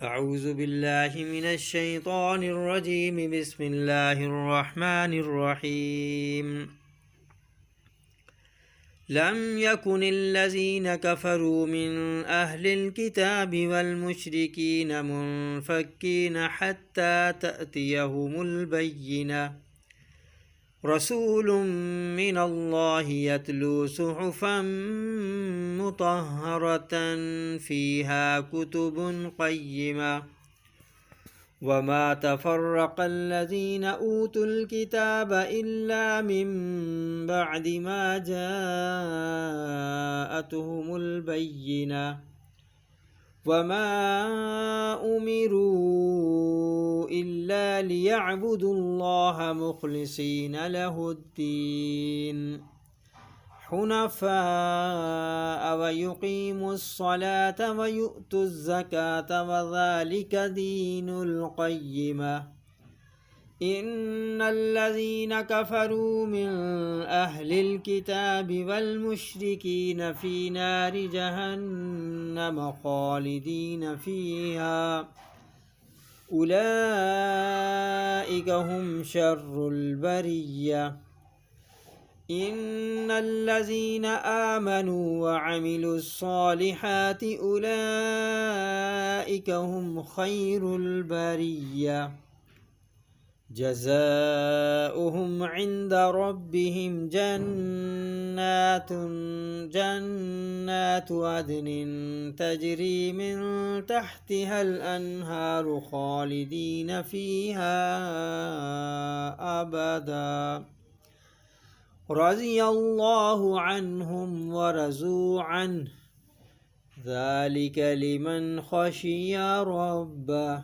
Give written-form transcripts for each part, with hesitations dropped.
أعوذ بالله من الشيطان الرجيم. بسم الله الرحمن الرحيم. لم يكن الذين كفروا من أهل الكتاب والمشركين منفكين حتى تأتيهم البينة. رسول من الله يتلو صحفا مطهرة فيها كتب قيمة. وما تفرق الذين أوتوا الكتاب إلا من بعد ما جاءتهم البينة. وما أمروا إلا ليعبدوا الله مخلصين له الدين حنفاء ويقيموا الصلاة ويؤتوا الزكاة وذلك دين القيمة. إن الذين كفروا من أهل الكتاب والمشركين في نار جهنم خالدين فيها أولئك هم شر البرية. إن الذين آمنوا وعملوا الصالحات أولئك هم خير البرية. جزاؤهم عند ربهم جنات عدن تجري من تحتها الأنهار خالدين فيها أبدا. رضي الله عنهم ورضوا عنه ذلك لمن خشي ربه.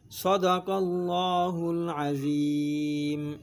صدق الله العظيم.